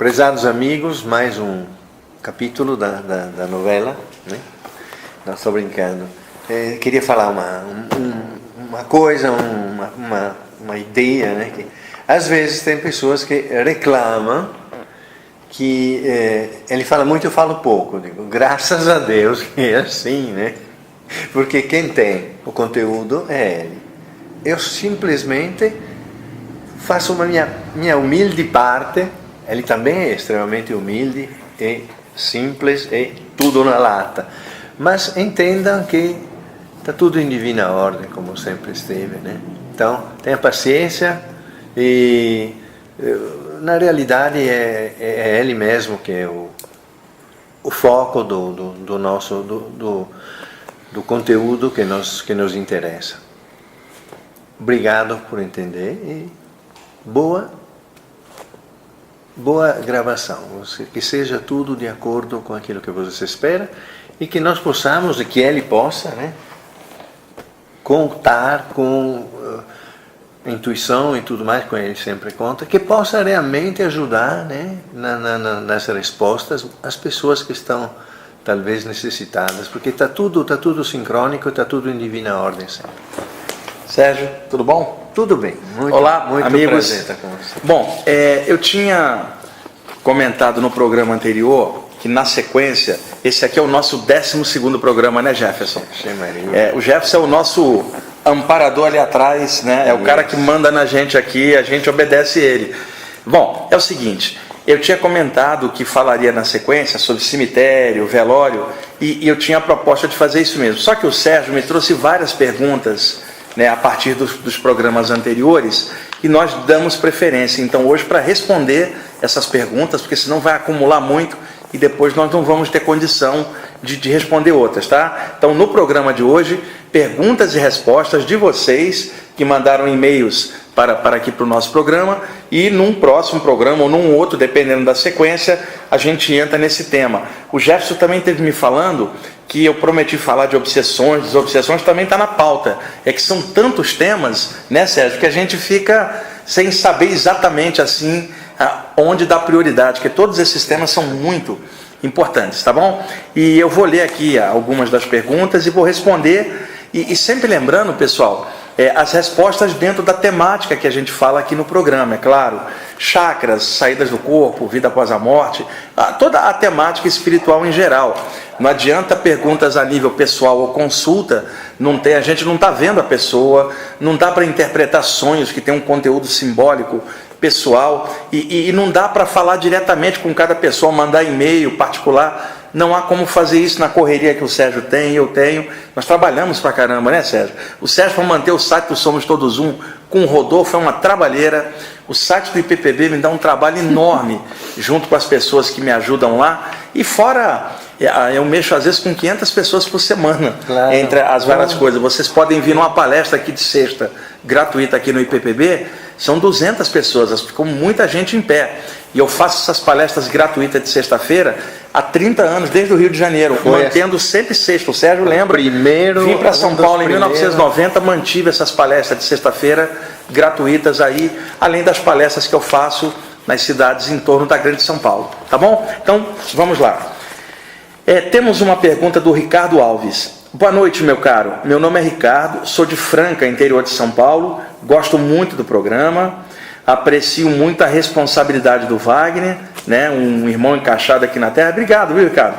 Prezados amigos, mais um capítulo da novela, né? Não, estou brincando. Queria falar uma coisa, uma ideia, né? Que às vezes tem pessoas que reclamam que ele fala muito, eu falo pouco. Digo, graças a Deus que é assim, né? Porque quem tem o conteúdo é ele. Eu simplesmente faço uma minha humilde parte. Ele também é extremamente humilde e simples e tudo na lata. Mas entendam que está tudo em divina ordem, como sempre esteve, né? Então, tenha paciência e, na realidade, é ele mesmo que é o foco do nosso do conteúdo que nos interessa. Obrigado por entender e boa gravação, que seja tudo de acordo com aquilo que você espera e que nós possamos, e que ele possa, né, contar com intuição e tudo mais, com ele sempre conta, que possa realmente ajudar, né, nas respostas as pessoas que estão talvez necessitadas, porque está tudo sincrônico, está tudo em divina ordem sempre. Sérgio, tudo bom? Tudo bem. Olá, muito amigos. Prazer estar com você. Bom, eu tinha comentado no programa anterior que, na sequência, esse aqui é o nosso 12º programa, né, Jefferson? O Jefferson é o nosso amparador ali atrás, né? É o cara que manda na gente aqui, a gente obedece ele. Bom, é o seguinte, eu tinha comentado que falaria na sequência sobre cemitério, velório, e eu tinha a proposta de fazer isso mesmo. Só que o Sérgio me trouxe várias perguntas, né, a partir dos programas anteriores, e nós damos preferência, então, hoje, para responder essas perguntas, porque senão vai acumular muito e depois nós não vamos ter condição de responder outras, tá? Então, no programa de hoje, perguntas e respostas de vocês que mandaram e-mails para aqui para o nosso programa, e num próximo programa ou num outro, dependendo da sequência, a gente entra nesse tema. O Jefferson também esteve me falando que eu prometi falar de obsessões, desobsessões, também está na pauta. É que são tantos temas, né, Sérgio, que a gente fica sem saber exatamente assim onde dar prioridade, porque todos esses temas são muito importantes, tá bom? E eu vou ler aqui algumas das perguntas e vou responder, e sempre lembrando, pessoal, as respostas dentro da temática que a gente fala aqui no programa, é claro. Chakras, saídas do corpo, vida após a morte, toda a temática espiritual em geral. Não adianta perguntas a nível pessoal ou consulta, a gente não está vendo a pessoa, não dá para interpretar sonhos que tem um conteúdo simbólico pessoal, e não dá para falar diretamente com cada pessoa, mandar e-mail particular. Não há como fazer isso na correria que o Sérgio tem, eu tenho. Nós trabalhamos pra caramba, né, Sérgio? O Sérgio, para manter o site do Somos Todos Um, com o Rodolfo, é uma trabalheira. O site do IPPB me dá um trabalho enorme, junto com as pessoas que me ajudam lá. E fora, eu mexo às vezes com 500 pessoas por semana, claro, entre as várias coisas. Vocês podem vir numa palestra aqui de sexta, gratuita aqui no IPPB, são 200 pessoas, ficou muita gente em pé. E eu faço essas palestras gratuitas de sexta-feira há 30 anos, desde o Rio de Janeiro, mantendo sempre sexta. O Sérgio lembra? Vim para São Paulo em 1990, mantive essas palestras de sexta-feira gratuitas aí, além das palestras que eu faço nas cidades em torno da Grande São Paulo. Tá bom? Então, vamos lá. Temos uma pergunta do Ricardo Alves. Boa noite, meu caro. Meu nome é Ricardo, sou de Franca, interior de São Paulo, gosto muito do programa, aprecio muito a responsabilidade do Wagner, né, um irmão encaixado aqui na Terra. Obrigado, viu, Ricardo?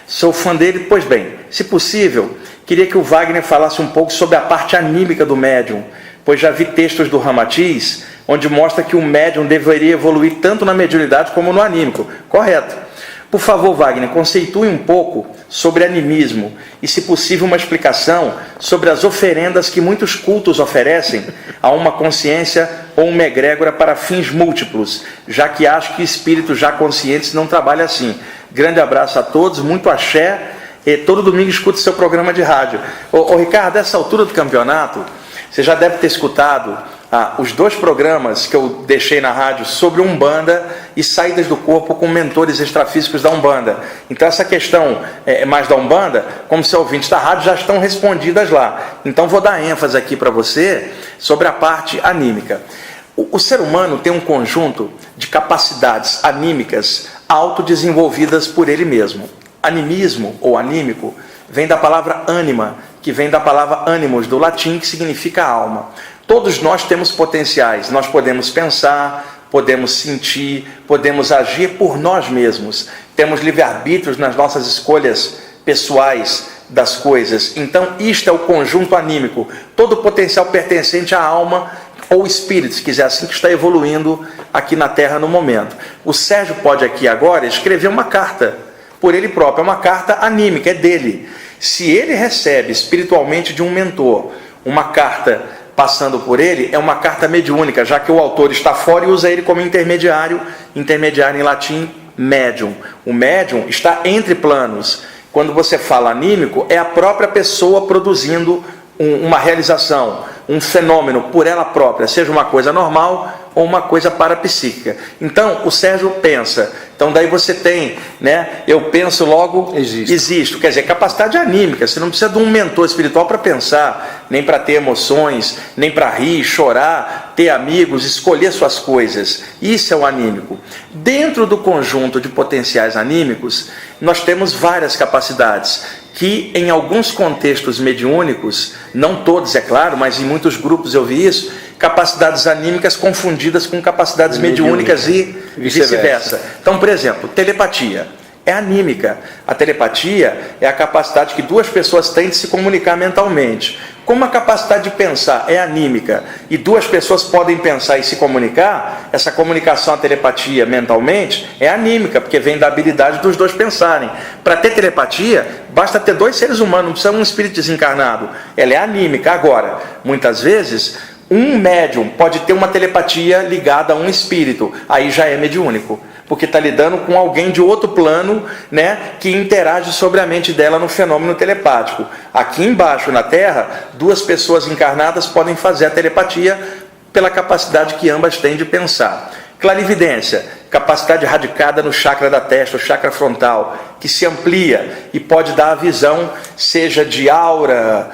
Sou fã dele. Pois bem, se possível, queria que o Wagner falasse um pouco sobre a parte anímica do médium, pois já vi textos do Ramatiz, onde mostra que o médium deveria evoluir tanto na mediunidade como no anímico. Correto. Por favor, Wagner, conceitue um pouco sobre animismo e, se possível, uma explicação sobre as oferendas que muitos cultos oferecem a uma consciência ou uma egrégora para fins múltiplos, já que acho que espíritos já conscientes não trabalham assim. Grande abraço a todos, muito axé, e todo domingo escuto seu programa de rádio. Ô Ricardo, nessa altura do campeonato, você já deve ter escutado os 2 programas que eu deixei na rádio sobre Umbanda e saídas do corpo com mentores extrafísicos da Umbanda. Então essa questão mais da Umbanda, como se ouvintes da rádio, já estão respondidas lá. Então vou dar ênfase aqui para você sobre a parte anímica. O ser humano tem um conjunto de capacidades anímicas autodesenvolvidas por ele mesmo. Animismo ou anímico vem da palavra ânima, que vem da palavra animus, do latim, que significa alma. Todos nós temos potenciais, nós podemos pensar, podemos sentir, podemos agir por nós mesmos. Temos livre-arbítrio nas nossas escolhas pessoais das coisas. Então, isto é o conjunto anímico, todo o potencial pertencente à alma ou espírito, se quiser assim, que está evoluindo aqui na Terra no momento. O Sérgio pode aqui agora escrever uma carta por ele próprio, é uma carta anímica, é dele. Se ele recebe espiritualmente de um mentor uma carta passando por ele, é uma carta mediúnica, já que o autor está fora e usa ele como intermediário em latim, médium. O médium está entre planos. Quando você fala anímico, é a própria pessoa produzindo uma realização, um fenômeno por ela própria, seja uma coisa normal ou uma coisa parapsíquica. Então, o Sérgio pensa. Então, daí você tem, né? Eu penso, logo existo. Quer dizer, capacidade anímica. Você não precisa de um mentor espiritual para pensar, nem para ter emoções, nem para rir, chorar, ter amigos, escolher suas coisas. Isso é o anímico. Dentro do conjunto de potenciais anímicos, nós temos várias capacidades que em alguns contextos mediúnicos, não todos é claro, mas em muitos grupos eu vi isso, capacidades anímicas confundidas com capacidades mediúnicas e vice-versa. Então, por exemplo, telepatia é anímica. A telepatia é a capacidade que duas pessoas têm de se comunicar mentalmente. Como a capacidade de pensar é anímica e duas pessoas podem pensar e se comunicar, essa comunicação, a telepatia mentalmente, é anímica, porque vem da habilidade dos dois pensarem. Para ter telepatia, basta ter dois seres humanos, não precisa um espírito desencarnado. Ela é anímica. Agora, muitas vezes, um médium pode ter uma telepatia ligada a um espírito, aí já é mediúnico, porque está lidando com alguém de outro plano, né, que interage sobre a mente dela no fenômeno telepático. Aqui embaixo na Terra, duas pessoas encarnadas podem fazer a telepatia pela capacidade que ambas têm de pensar. Clarividência, capacidade radicada no chakra da testa, o chakra frontal, que se amplia e pode dar a visão, seja de aura,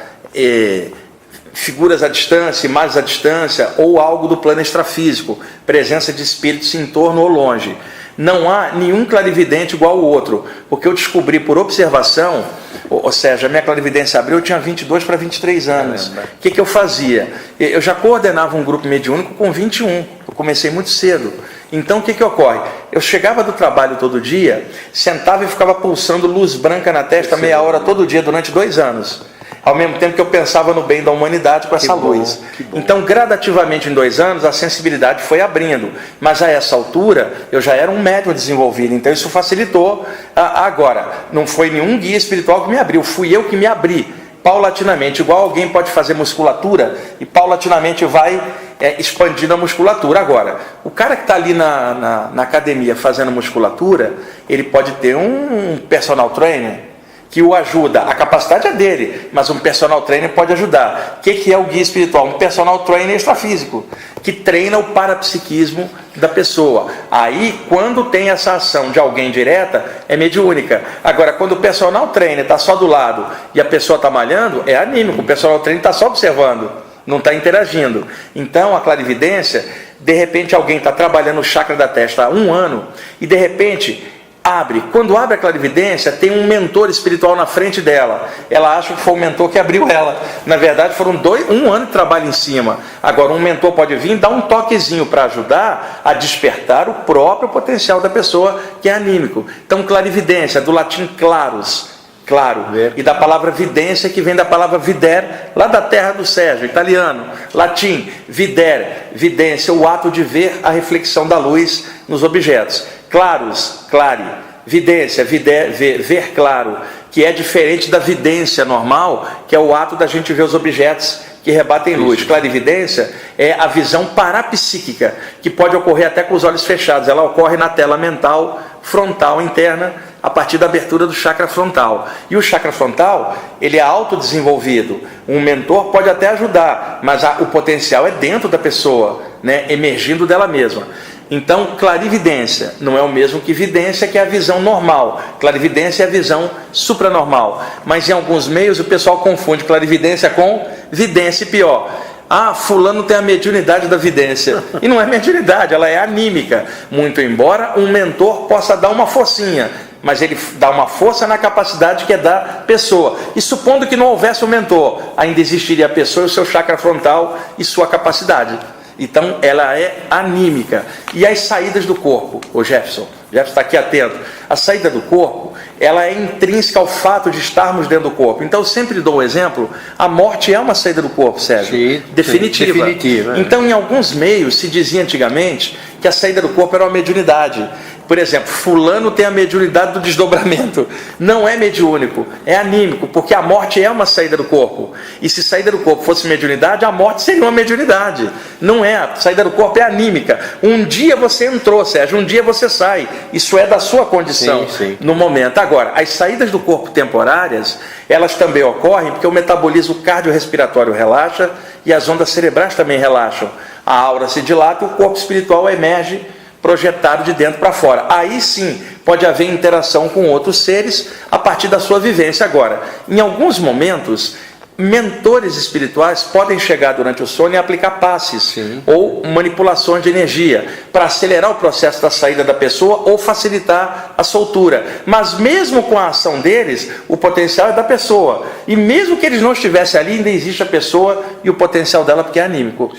figuras à distância, imagens à distância, ou algo do plano extrafísico, presença de espíritos em torno ou longe. Não há nenhum clarividente igual ao outro, porque eu descobri por observação, ou seja, a minha clarividência abriu, eu tinha 22 para 23 anos. O que eu fazia? Eu já coordenava um grupo mediúnico com 21, eu comecei muito cedo. Então o que ocorre? Eu chegava do trabalho todo dia, sentava e ficava pulsando luz branca na testa meia hora todo dia durante 2 anos. Ao mesmo tempo que eu pensava no bem da humanidade com essa luz. Então, gradativamente, em 2 anos, a sensibilidade foi abrindo. Mas, a essa altura, eu já era um médium desenvolvido. Então, isso facilitou. Agora, não foi nenhum guia espiritual que me abriu. Fui eu que me abri, paulatinamente. Igual alguém pode fazer musculatura e paulatinamente vai expandindo a musculatura. Agora, o cara que está ali na academia fazendo musculatura, ele pode ter um personal trainer que o ajuda, a capacidade é dele, mas um personal trainer pode ajudar. O que é o guia espiritual? Um personal trainer extrafísico, que treina o parapsiquismo da pessoa. Aí, quando tem essa ação de alguém direta, é mediúnica. Agora, quando o personal trainer está só do lado e a pessoa está malhando, é anímico, o personal trainer está só observando, não está interagindo. Então, a clarividência, de repente alguém está trabalhando o chakra da testa há 1 ano, e de repente abre. Quando abre a clarividência, tem um mentor espiritual na frente dela. Ela acha que foi o mentor que abriu ela. Na verdade, foram 1 ano de trabalho em cima. Agora, um mentor pode vir e dar um toquezinho para ajudar a despertar o próprio potencial da pessoa, que é anímico. Então, clarividência, do latim clarus, claro, e da palavra vidência, que vem da palavra vider, lá da terra do Sérgio, italiano. Latim, vider, vidência, o ato de ver a reflexão da luz nos objetos. Clarus, clare, vidência, ver claro, que é diferente da vidência normal, que é o ato da gente ver os objetos que rebatem luz. Clarividência é a visão parapsíquica, que pode ocorrer até com os olhos fechados. Ela ocorre na tela mental frontal interna, a partir da abertura do chakra frontal. E o chakra frontal, ele é autodesenvolvido. Um mentor pode até ajudar, mas o potencial é dentro da pessoa, né, emergindo dela mesma. Então, clarividência não é o mesmo que vidência, que é a visão normal. Clarividência é a visão supranormal. Mas em alguns meios o pessoal confunde clarividência com vidência, e pior. fulano tem a mediunidade da vidência. E não é mediunidade, ela é anímica. Muito embora um mentor possa dar uma forcinha, mas ele dá uma força na capacidade que é da pessoa. E supondo que não houvesse o mentor, ainda existiria a pessoa, o seu chakra frontal e sua capacidade. Então ela é anímica. E as saídas do corpo, o Jefferson está aqui atento, a saída do corpo, ela é intrínseca ao fato de estarmos dentro do corpo. Então eu sempre dou um exemplo, a morte é uma saída do corpo, Sérgio. Sim, definitiva. sim, definitiva. Então em alguns meios se dizia antigamente que a saída do corpo era uma mediunidade. Por exemplo, fulano tem a mediunidade do desdobramento. Não é mediúnico, é anímico, porque a morte é uma saída do corpo. E se saída do corpo fosse mediunidade, a morte seria uma mediunidade. Não é, a saída do corpo é anímica. Um dia você entrou, Sérgio, um dia você sai. Isso é da sua condição no momento. Agora, as saídas do corpo temporárias, elas também ocorrem porque o metabolismo cardiorrespiratório relaxa e as ondas cerebrais também relaxam. A aura se dilata e o corpo espiritual emerge projetado de dentro para fora. Aí sim pode haver interação com outros seres a partir da sua vivência. Agora, em alguns momentos, mentores espirituais podem chegar durante o sono e aplicar passes ou manipulações de energia para acelerar o processo da saída da pessoa ou facilitar a soltura. Mas mesmo com a ação deles, o potencial é da pessoa. E mesmo que eles não estivessem ali, ainda existe a pessoa e o potencial dela, porque é anímico.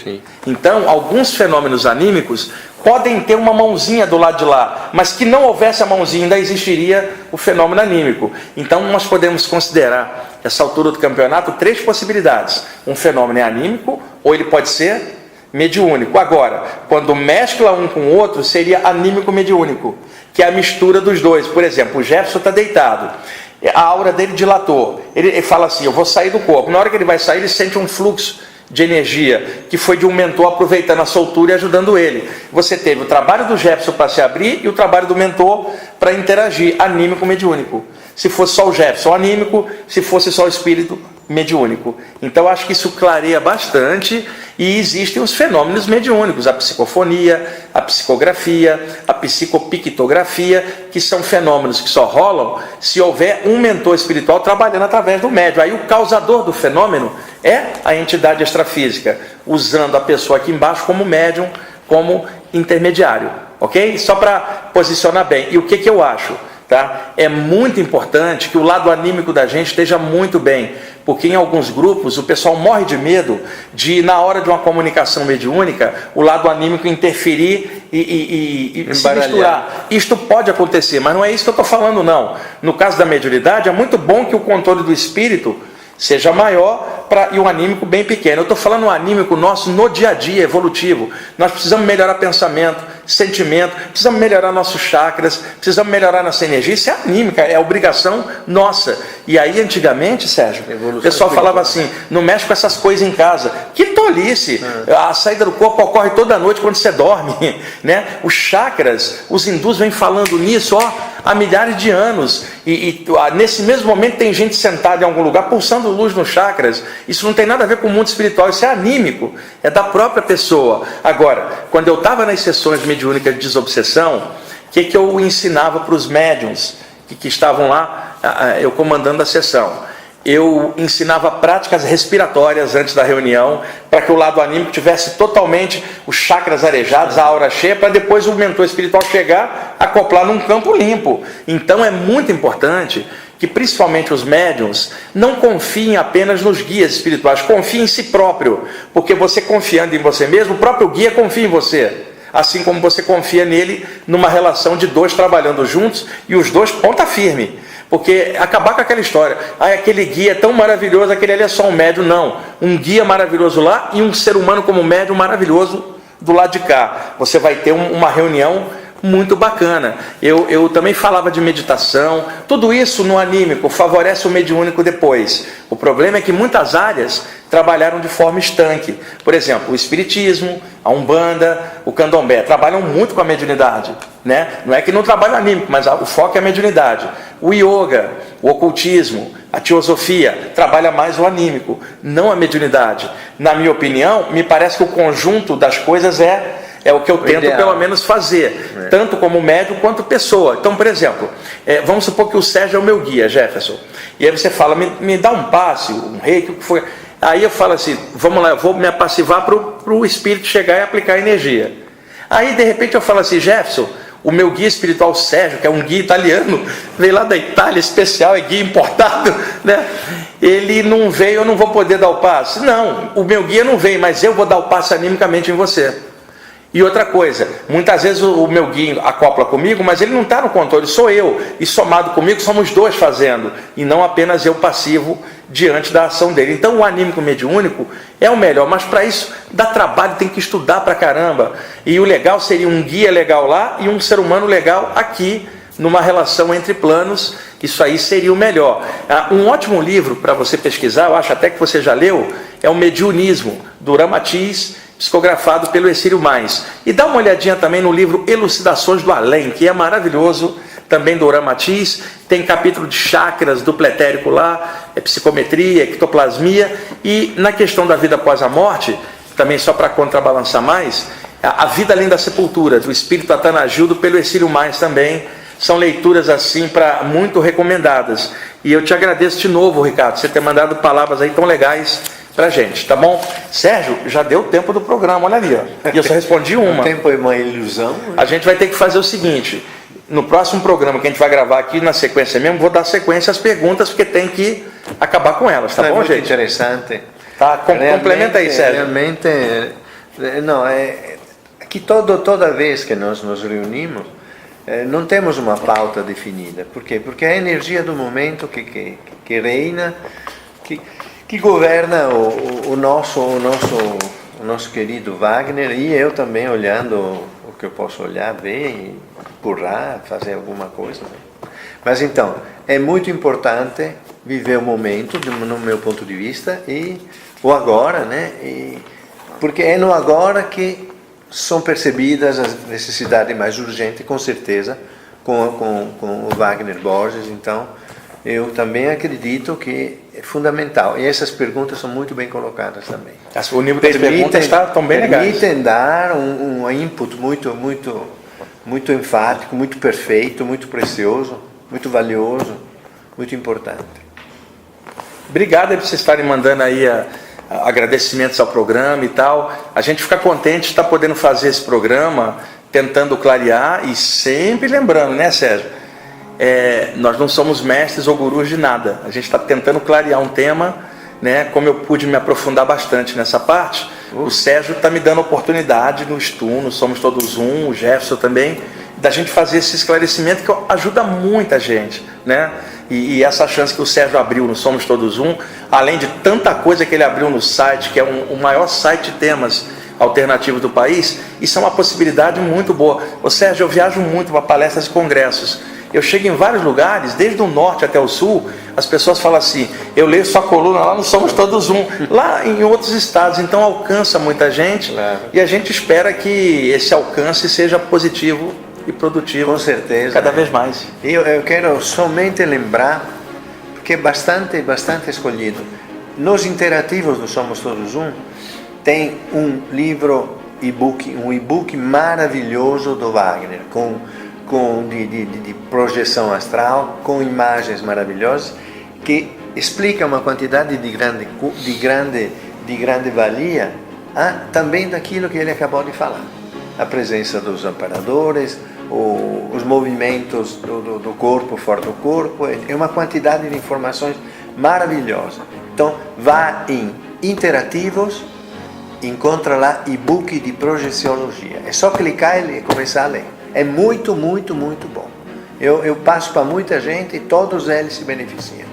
Então, alguns fenômenos anímicos podem ter uma mãozinha do lado de lá, mas que não houvesse a mãozinha, ainda existiria o fenômeno anímico. Então nós podemos considerar, essa altura do campeonato, 3 possibilidades. Um fenômeno é anímico, ou ele pode ser mediúnico. Agora, quando mescla um com o outro, seria anímico-mediúnico, que é a mistura dos dois. Por exemplo, o Jefferson está deitado, a aura dele dilatou, ele fala assim, eu vou sair do corpo. Na hora que ele vai sair, ele sente um fluxo de energia, que foi de um mentor aproveitando a soltura e ajudando ele. Você teve o trabalho do Jefferson para se abrir e o trabalho do mentor para interagir, anímico-mediúnico. Se fosse só o Jefferson, anímico; se fosse só o espírito, mediúnico. Então acho que isso clareia bastante. E existem os fenômenos mediúnicos, a psicofonia, a psicografia, a psicopictografia, que são fenômenos que só rolam se houver um mentor espiritual trabalhando através do médium. Aí o causador do fenômeno é a entidade extrafísica, usando a pessoa aqui embaixo como médium, como intermediário, ok? Só para posicionar bem. E o que eu acho? Tá? É muito importante que o lado anímico da gente esteja muito bem, porque em alguns grupos o pessoal morre de medo de, na hora de uma comunicação mediúnica, o lado anímico interferir e se misturar. Isto pode acontecer, mas não é isso que eu estou falando, não. No caso da mediunidade, é muito bom que o controle do espírito seja maior e o anímico bem pequeno. Eu estou falando o anímico nosso no dia a dia, evolutivo. Nós precisamos melhorar pensamento, sentimento, precisamos melhorar nossos chakras, precisamos melhorar nossa energia. Isso é anímica, é obrigação nossa. E aí, antigamente, Sérgio, o pessoal falava assim, não mexe com essas coisas em casa. Que tolice! A saída do corpo ocorre toda noite quando você dorme, né? Os chakras, os hindus vêm falando nisso há milhares de anos. E nesse mesmo momento tem gente sentada em algum lugar pulsando luz nos chakras. Isso não tem nada a ver com o mundo espiritual, isso é anímico, é da própria pessoa. Agora, quando eu estava nas sessões mediúnicas de desobsessão, o que eu ensinava para os médiuns que estavam lá, eu comandando a sessão? Eu ensinava práticas respiratórias antes da reunião, para que o lado anímico tivesse totalmente os chakras arejados, a aura cheia, para depois o mentor espiritual chegar, acoplar num campo limpo. Então é muito importante que principalmente os médiuns não confiem apenas nos guias espirituais, confiem em si próprio, porque você confiando em você mesmo, o próprio guia confia em você. Assim como você confia nele numa relação de 2 trabalhando juntos e os 2 ponta firme. Porque acabar com aquela história, aquele guia é tão maravilhoso, aquele ali é só um médium. Não, um guia maravilhoso lá e um ser humano como médium maravilhoso do lado de cá. Você vai ter uma reunião muito bacana. Eu também falava de meditação. Tudo isso no anímico favorece o mediúnico depois. O problema é que muitas áreas trabalharam de forma estanque. Por exemplo, o espiritismo, a umbanda, o candomblé trabalham muito com a mediunidade, né? Não é que não trabalham anímico, mas o foco é a mediunidade. O yoga, o ocultismo, a teosofia trabalha mais o anímico, não a mediunidade. Na minha opinião, me parece que o conjunto das coisas é o que eu tento pelo menos fazer, tanto como médium quanto pessoa. Então, por exemplo, vamos supor que o Sérgio é o meu guia, Jefferson, e aí você fala, me dá um passe, um reiki, o que foi? Aí eu falo assim, vamos lá, eu vou me apassivar para o espírito chegar e aplicar energia. Aí de repente eu falo assim, Jefferson, o meu guia espiritual Sérgio, que é um guia italiano, veio lá da Itália, especial, é guia importado, né? Ele não veio, eu não vou poder dar o passe. Não, o meu guia não vem, mas eu vou dar o passe animicamente em você. E outra coisa, muitas vezes o meu guia acopla comigo, mas ele não está no controle, sou eu. E somado comigo somos dois fazendo, e não apenas eu passivo diante da ação dele. Então o anímico mediúnico é o melhor, mas para isso dá trabalho, tem que estudar pra caramba. E o legal seria um guia legal lá e um ser humano legal aqui, numa relação entre planos. Isso aí seria o melhor. Um ótimo livro para você pesquisar, eu acho até que você já leu, é o Mediunismo, do Ramatiz, psicografado pelo Exílio Mais. E dá uma olhadinha também no livro Elucidações do Além, que é maravilhoso, também do Ramatiz. Tem capítulo de chakras do Pletérico lá, psicometria, ectoplasmia. E na questão da vida após a morte, também só para contrabalançar mais, a vida além da sepultura, do Espírito Atanagildo, pelo Exílio Mais também. São leituras assim muito recomendadas. E eu te agradeço de novo, Ricardo, você ter mandado palavras aí tão legais pra gente, tá bom? Sérgio, já deu o tempo do programa, olha ali, ó. E eu só respondi uma. O tempo é uma ilusão. A gente vai ter que fazer o seguinte, no próximo programa que a gente vai gravar aqui, na sequência mesmo, vou dar sequência às perguntas, porque tem que acabar com elas, tá bom, muito gente? Interessante. Tá, complementa aí, Sérgio. Realmente, não, que toda vez que nós nos reunimos, não temos uma pauta definida. Por quê? Porque é a energia do momento que reina, que governa o nosso querido Wagner, e eu também olhando o que eu posso olhar, ver, e empurrar, fazer alguma coisa. Mas então, é muito importante viver o momento, no meu ponto de vista, e o agora, né? Porque é no agora que são percebidas as necessidades mais urgentes, com certeza, com o Wagner Borges. Então, eu também acredito que é fundamental. E essas perguntas são muito bem colocadas também. O nível das perguntas estão bem legais. Permitem dar um input muito enfático, muito perfeito, muito precioso, muito valioso, muito importante. Obrigado por vocês estarem mandando aí agradecimentos ao programa e tal. A gente fica contente de estar podendo fazer esse programa, tentando clarear e sempre lembrando, né, Sérgio? Nós não somos mestres ou gurus de nada. A gente está tentando clarear um tema, né? Como eu pude me aprofundar bastante nessa parte, o Sérgio está me dando oportunidade no estudo, Somos Todos Um, o Jefferson também, da gente fazer esse esclarecimento que ajuda muita gente, né? E essa chance que o Sérgio abriu no Somos Todos Um, além de tanta coisa que ele abriu no site, que é o maior site de temas alternativos do país, isso é uma possibilidade muito boa. Ô Sérgio, eu viajo muito para palestras e congressos. Eu chego em vários lugares, desde o norte até o sul, as pessoas falam assim, eu leio sua coluna lá no Somos Todos Um, lá em outros estados, então alcança muita gente, claro. E a gente espera que esse alcance seja positivo e produtivo. Com certeza. Cada vez mais. Eu quero somente lembrar, porque é bastante escolhido. Nos interativos do Somos Todos Um, tem um livro, um e-book maravilhoso do Wagner, de projeção astral, com imagens maravilhosas, que explica uma quantidade de grande valia, também daquilo que ele acabou de falar. A presença dos amparadores, os movimentos do corpo fora do corpo, é uma quantidade de informações maravilhosas. Então, vá em interativos, encontra lá e-book de projeciologia. É só clicar e começar a ler. É muito, muito, muito bom. Eu passo para muita gente e todos eles se beneficiam.